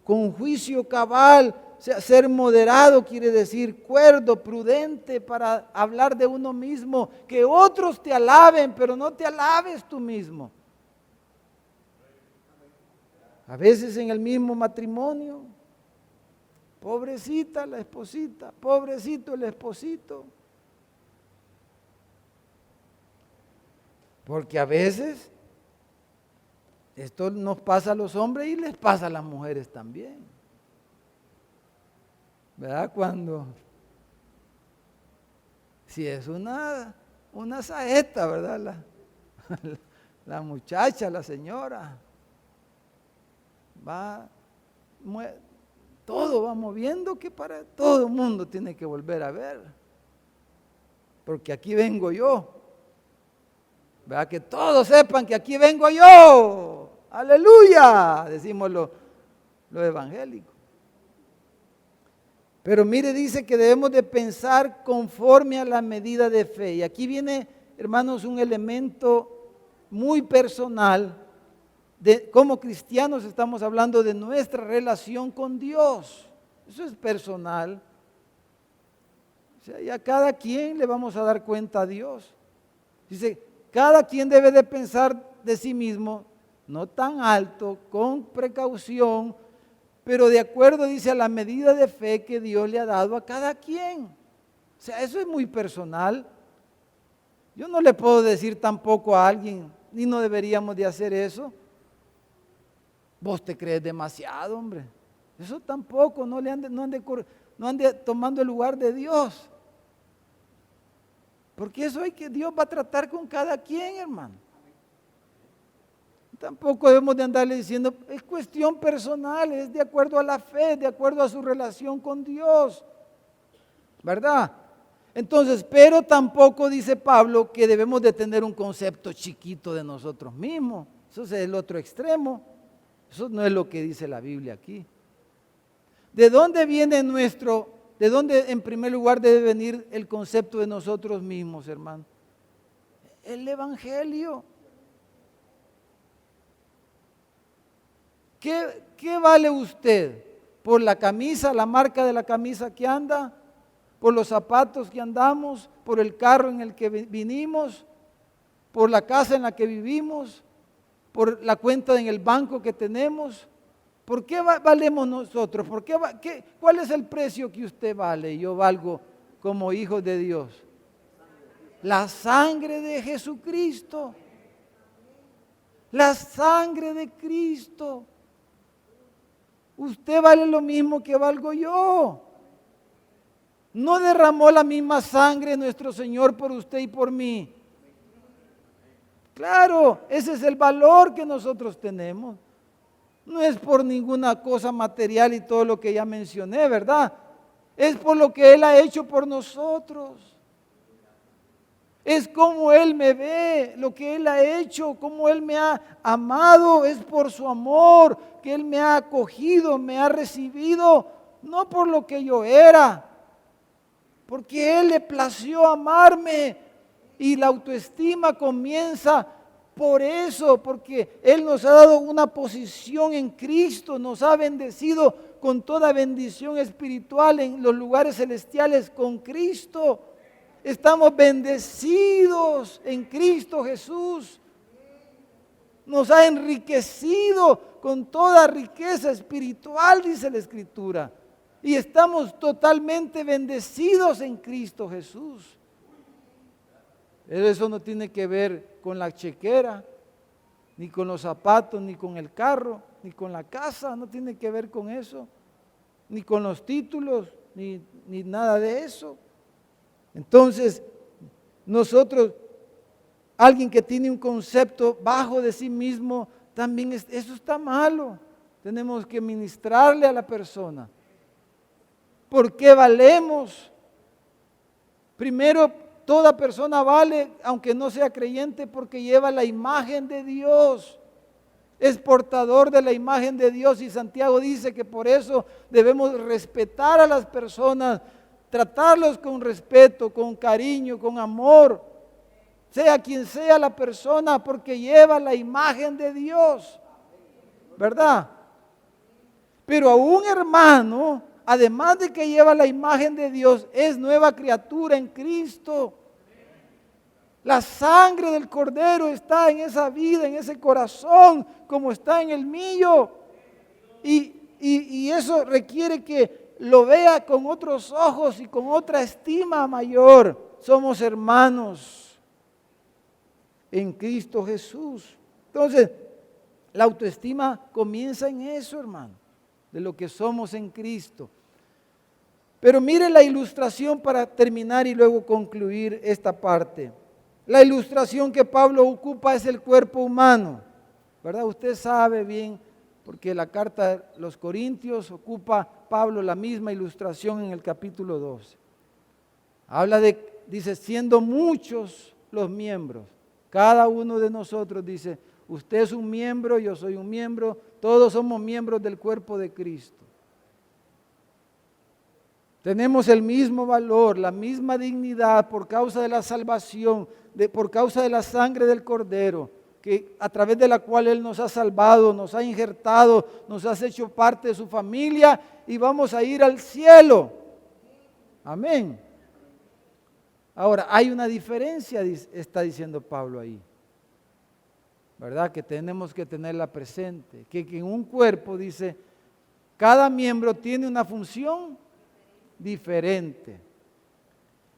con juicio cabal. O sea, ser moderado quiere decir cuerdo, prudente para hablar de uno mismo. Que otros te alaben, pero no te alabes tú mismo. A veces en el mismo matrimonio, pobrecita la esposita, pobrecito el esposito. Porque a veces esto nos pasa a los hombres y les pasa a las mujeres también. ¿Verdad? Si es una saeta, ¿verdad? La muchacha, la señora, todo va moviendo que para todo el mundo tiene que volver a ver. Porque aquí vengo yo. ¿Verdad? Que todos sepan que aquí vengo yo. Aleluya, decimos lo evangélico. Pero mire, dice que debemos de pensar conforme a la medida de fe. Y aquí viene, hermanos, un elemento muy personal. Como cristianos estamos hablando de nuestra relación con Dios. Eso es personal. O sea, y a cada quien le vamos a dar cuenta a Dios. Dice, cada quien debe de pensar de sí mismo, no tan alto, con precaución, pero de acuerdo, dice, a la medida de fe que Dios le ha dado a cada quien. O sea, eso es muy personal. Yo no le puedo decir tampoco a alguien, ni no deberíamos de hacer eso. Vos te crees demasiado, hombre. Eso tampoco, no ande tomando el lugar de Dios. Porque eso Dios va a tratar con cada quien, hermano. Tampoco debemos de andarle diciendo, es cuestión personal, es de acuerdo a la fe, de acuerdo a su relación con Dios. ¿Verdad? Entonces, pero tampoco dice Pablo que debemos de tener un concepto chiquito de nosotros mismos. Eso es el otro extremo. Eso no es lo que dice la Biblia aquí. ¿De dónde viene de dónde en primer lugar debe venir el concepto de nosotros mismos, hermano? El Evangelio. ¿Qué vale usted? ¿Por la camisa, la marca de la camisa que anda? ¿Por los zapatos que andamos? ¿Por el carro en el que vinimos? ¿Por la casa en la que vivimos? ¿Por la cuenta en el banco que tenemos? ¿Por qué valemos nosotros? ¿Cuál es el precio que usted vale y yo valgo como hijo de Dios? La sangre de Jesucristo. La sangre de Cristo. Usted vale lo mismo que valgo yo. No derramó la misma sangre nuestro Señor por usted y por mí. Claro, ese es el valor que nosotros tenemos. No es por ninguna cosa material y todo lo que ya mencioné, ¿verdad? Es por lo que Él ha hecho por nosotros. Es como Él me ve, lo que Él ha hecho, como Él me ha amado, es por su amor, que Él me ha acogido, me ha recibido, no por lo que yo era, porque Él le plació amarme y la autoestima comienza por eso, porque Él nos ha dado una posición en Cristo, nos ha bendecido con toda bendición espiritual en los lugares celestiales con Cristo. Estamos bendecidos en Cristo Jesús. Nos ha enriquecido con toda riqueza espiritual, dice la Escritura. Y estamos totalmente bendecidos en Cristo Jesús. Pero eso no tiene que ver con la chequera, ni con los zapatos, ni con el carro, ni con la casa. No tiene que ver con eso. Ni con los títulos, ni nada de eso. Entonces, nosotros, alguien que tiene un concepto bajo de sí mismo, también eso está malo. Tenemos que ministrarle a la persona. ¿Por qué valemos? Primero, toda persona vale, aunque no sea creyente, porque lleva la imagen de Dios. Es portador de la imagen de Dios, y Santiago dice que por eso debemos respetar a las personas, tratarlos con respeto, con cariño, con amor, sea quien sea la persona, porque lleva la imagen de Dios, ¿verdad? Pero a un hermano, además de que lleva la imagen de Dios, es nueva criatura en Cristo. La sangre del Cordero está en esa vida, en ese corazón, como está en el mío. Y eso requiere que lo vea con otros ojos y con otra estima mayor. Somos hermanos en Cristo Jesús. Entonces, la autoestima comienza en eso, hermano, de lo que somos en Cristo. Pero mire la ilustración para terminar y luego concluir esta parte. La ilustración que Pablo ocupa es el cuerpo humano, ¿verdad? Usted sabe bien, porque la carta de los Corintios ocupa Pablo la misma ilustración en el capítulo 12. Habla dice, siendo muchos los miembros, cada uno de nosotros dice, usted es un miembro, yo soy un miembro, todos somos miembros del cuerpo de Cristo. Tenemos el mismo valor, la misma dignidad por causa de la salvación, por causa de la sangre del Cordero, que a través de la cual Él nos ha salvado, nos ha injertado, nos ha hecho parte de su familia y vamos a ir al cielo. Amén. Ahora, hay una diferencia, está diciendo Pablo ahí, ¿verdad? Que tenemos que tenerla presente, que en un cuerpo, dice, cada miembro tiene una función diferente.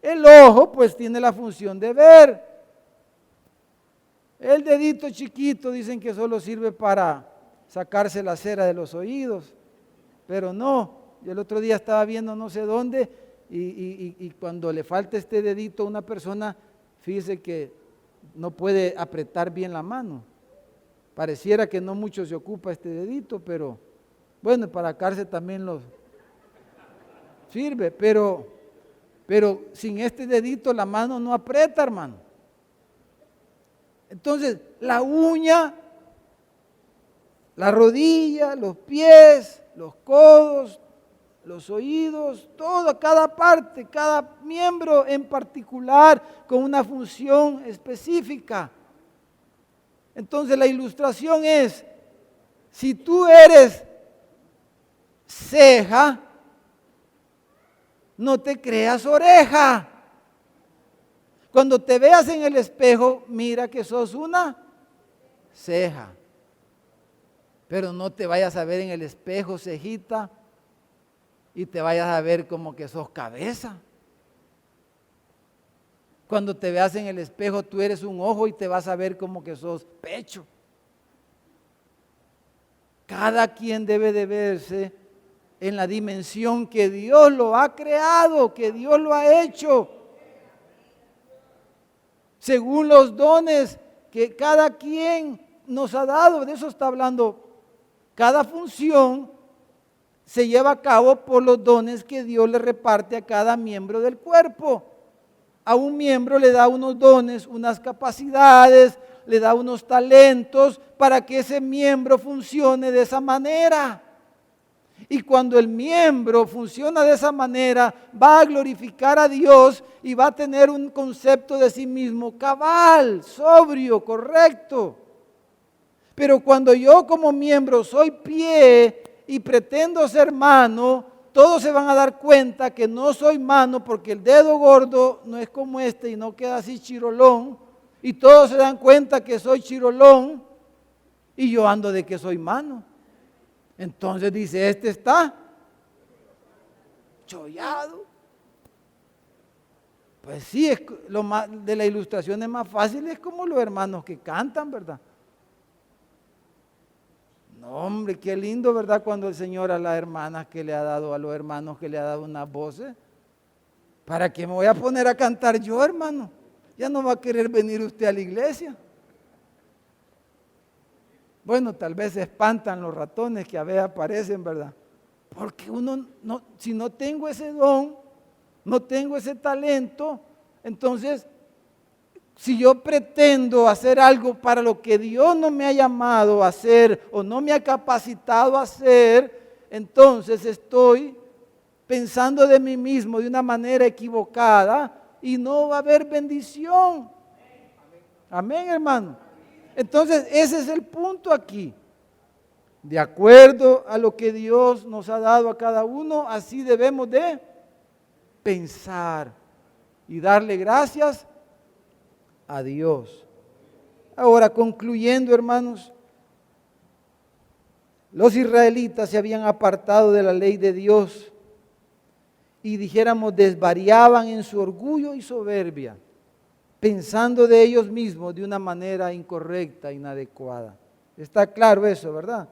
El ojo pues tiene la función de ver. El dedito chiquito dicen que solo sirve para sacarse la cera de los oídos, pero no. Yo el otro día estaba viendo no sé dónde y cuando le falta este dedito a una persona, fíjese que no puede apretar bien la mano. Pareciera que no mucho se ocupa este dedito, pero bueno, para sacarse también los sirve, pero sin este dedito la mano no aprieta, hermano. Entonces, la uña, la rodilla, los pies, los codos, los oídos, todo, cada parte, cada miembro en particular con una función específica. Entonces, la ilustración es, si tú eres ceja, no te creas oreja. Cuando te veas en el espejo, mira que sos una ceja. Pero no te vayas a ver en el espejo, cejita, y te vayas a ver como que sos cabeza. Cuando te veas en el espejo, tú eres un ojo y te vas a ver como que sos pecho. Cada quien debe de verse en la dimensión que Dios lo ha creado, que Dios lo ha hecho, según los dones que cada quien nos ha dado. De eso está hablando. Cada función se lleva a cabo por los dones que Dios le reparte a cada miembro del cuerpo. A un miembro le da unos dones, unas capacidades, le da unos talentos para que ese miembro funcione de esa manera. Y cuando el miembro funciona de esa manera, va a glorificar a Dios y va a tener un concepto de sí mismo cabal, sobrio, correcto. Pero cuando yo como miembro soy pie y pretendo ser mano, todos se van a dar cuenta que no soy mano porque el dedo gordo no es como este y no queda así chirolón. Y todos se dan cuenta que soy chirolón y yo ando de que soy mano. Entonces dice, este está chollado. Pues sí, es lo más, de la ilustración es más fácil, es como los hermanos que cantan, ¿verdad? No, hombre, qué lindo, ¿verdad? Cuando el Señor a las hermanas que le ha dado, a los hermanos que le ha dado unas voces. ¿Para qué me voy a poner a cantar yo, hermano? Ya no va a querer venir usted a la iglesia. Bueno, tal vez se espantan los ratones que a veces aparecen, ¿verdad? Porque uno, no, si no tengo ese don, no tengo ese talento, entonces, si yo pretendo hacer algo para lo que Dios no me ha llamado a hacer o no me ha capacitado a hacer, entonces estoy pensando de mí mismo de una manera equivocada y no va a haber bendición. Amén, hermano. Entonces, ese es el punto aquí. De acuerdo a lo que Dios nos ha dado a cada uno, así debemos de pensar y darle gracias a Dios. Ahora, concluyendo, hermanos, los israelitas se habían apartado de la ley de Dios y dijéramos desvariaban en su orgullo y soberbia, pensando de ellos mismos de una manera incorrecta, inadecuada. Está claro eso, ¿verdad?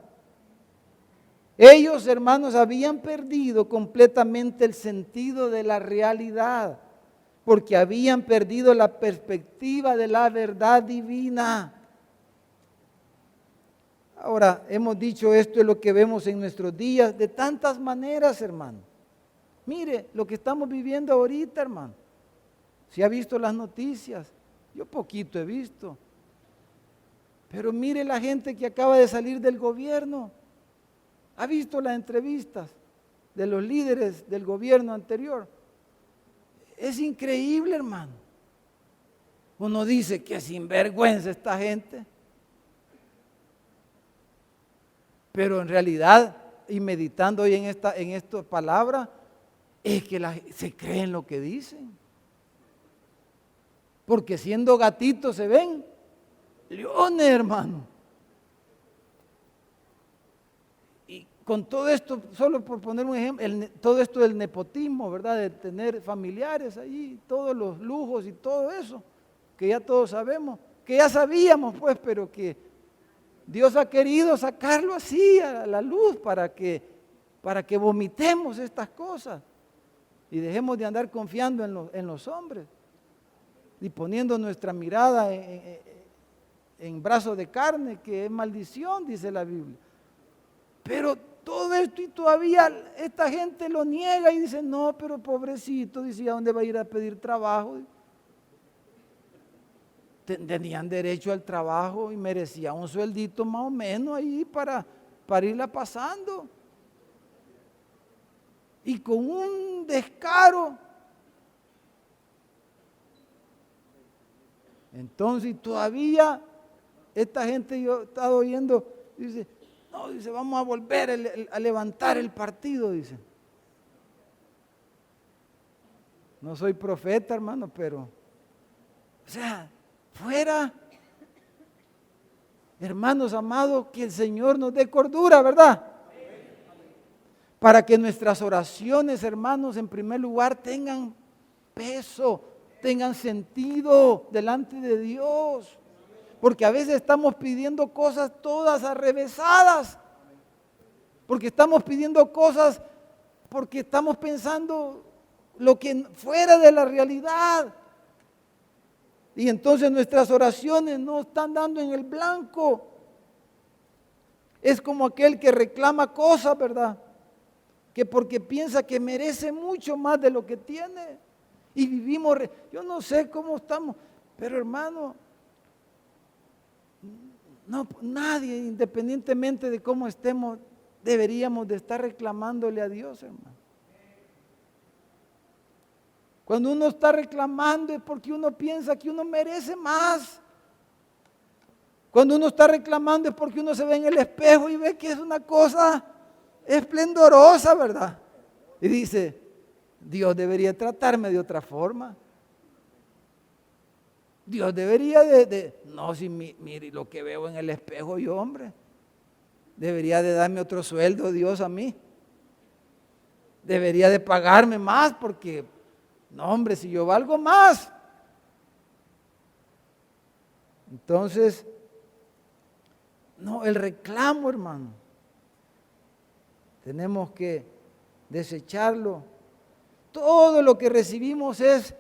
Ellos, hermanos, habían perdido completamente el sentido de la realidad, porque habían perdido la perspectiva de la verdad divina. Ahora, hemos dicho esto es lo que vemos en nuestros días de tantas maneras, hermano. Mire lo que estamos viviendo ahorita, hermano. Si ha visto las noticias, yo poquito he visto. Pero mire la gente que acaba de salir del gobierno. ¿Ha visto las entrevistas de los líderes del gobierno anterior? Es increíble, hermano. Uno dice que sinvergüenza esta gente. Pero en realidad, y meditando hoy en esta palabra, es que se creen lo que dicen. Porque siendo gatitos se ven leones, hermano. Y con todo esto, solo por poner un ejemplo, todo esto del nepotismo, ¿verdad? De tener familiares ahí, todos los lujos y todo eso, que ya todos sabemos, que ya sabíamos pues, pero que Dios ha querido sacarlo así a la luz para que vomitemos estas cosas y dejemos de andar confiando en los hombres y poniendo nuestra mirada en brazos de carne, que es maldición, dice la Biblia. Pero todo esto y todavía esta gente lo niega y dice, no, pero pobrecito, dice, ¿a dónde va a ir a pedir trabajo? Tenían derecho al trabajo y merecía un sueldito más o menos ahí para irla pasando. Y con un descaro. Entonces todavía esta gente, yo he estado oyendo, dice, no, dice, vamos a volver a levantar el partido, dice. No soy profeta, hermano, pero, o sea, fuera, hermanos amados, que el Señor nos dé cordura, ¿verdad? Para que nuestras oraciones, hermanos, en primer lugar tengan peso, tengan sentido delante de Dios. Porque a veces estamos pidiendo cosas todas arrevesadas. Porque estamos pidiendo cosas porque estamos pensando lo que fuera de la realidad. Y entonces nuestras oraciones no están dando en el blanco. Es como aquel que reclama cosas, ¿verdad? Que porque piensa que merece mucho más de lo que tiene. Y vivimos, yo no sé cómo estamos, pero hermano, no, nadie, independientemente de cómo estemos, deberíamos de estar reclamándole a Dios, hermano. Cuando uno está reclamando es porque uno piensa que uno merece más. Cuando uno está reclamando es porque uno se ve en el espejo y ve que es una cosa esplendorosa, ¿verdad? Y dice, Dios debería tratarme de otra forma. Dios debería no, si mire lo que veo en el espejo yo, hombre, debería de darme otro sueldo Dios a mí. Debería de pagarme más porque, no, hombre, si yo valgo más. Entonces, no, el reclamo, hermano, tenemos que desecharlo. Todo lo que recibimos es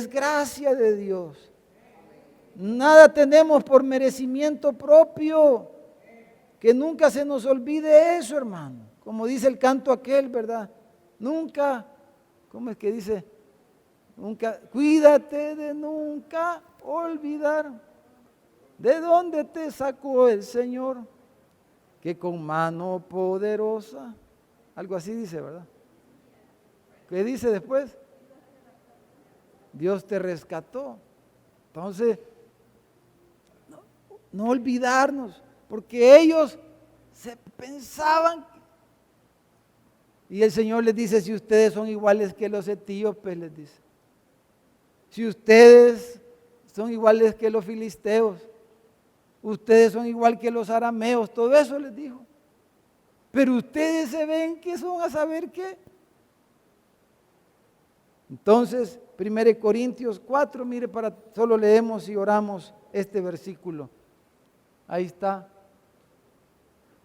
gracia de Dios. Nada tenemos por merecimiento propio. Que nunca se nos olvide eso, hermano. Como dice el canto aquel, ¿verdad? Nunca, ¿cómo es que dice? Nunca, cuídate de nunca olvidar de dónde te sacó el Señor, que con mano poderosa, algo así dice, ¿verdad? ¿Qué dice después? Dios te rescató. Entonces, no olvidarnos, porque ellos se pensaban. Y el Señor les dice, si ustedes son iguales que los etíopes, les dice. Si ustedes son iguales que los filisteos, ustedes son igual que los arameos, todo eso les dijo. Pero ustedes se ven que son a saber qué. Entonces, 1 Corintios 4, mire, solo leemos y oramos este versículo. Ahí está.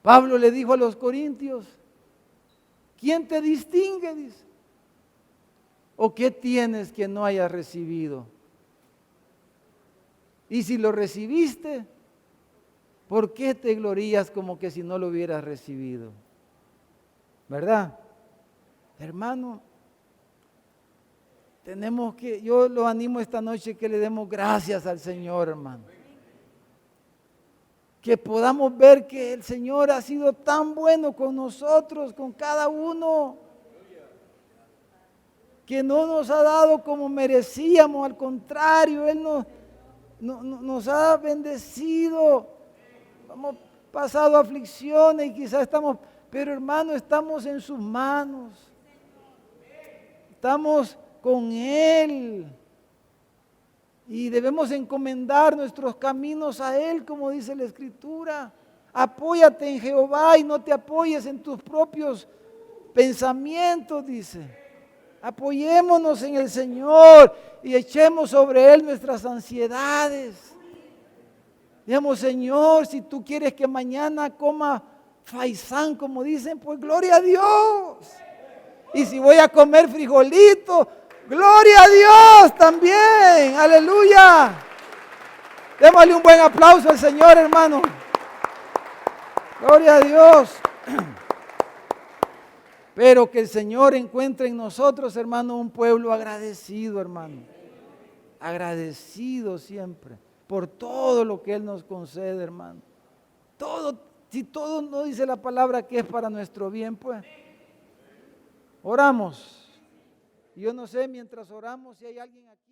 Pablo le dijo a los corintios, ¿quién te distingue? Dice. ¿O qué tienes que no hayas recibido? Y si lo recibiste, ¿por qué te glorías como que si no lo hubieras recibido? ¿Verdad? Hermano, yo lo animo esta noche que le demos gracias al Señor, hermano. Que podamos ver que el Señor ha sido tan bueno con nosotros, con cada uno, que no nos ha dado como merecíamos, al contrario, Él nos ha bendecido. Hemos pasado aflicciones y quizás pero hermano, estamos en sus manos, estamos con Él y debemos encomendar nuestros caminos a Él, como dice la Escritura. Apóyate en Jehová y no te apoyes en tus propios pensamientos, dice. Apoyémonos en el Señor y echemos sobre Él nuestras ansiedades. Digamos, Señor, si tú quieres que mañana coma faisán, como dicen, pues gloria a Dios. Y si voy a comer frijolito, gloria a Dios también. Aleluya. Démosle un buen aplauso al Señor, hermano. Gloria a Dios. Pero que el Señor encuentre en nosotros, hermano, un pueblo agradecido, hermano. Agradecido siempre por todo lo que Él nos concede, hermano. Si todo no dice la palabra que es para nuestro bien, pues oramos. Yo no sé, mientras oramos, si hay alguien aquí.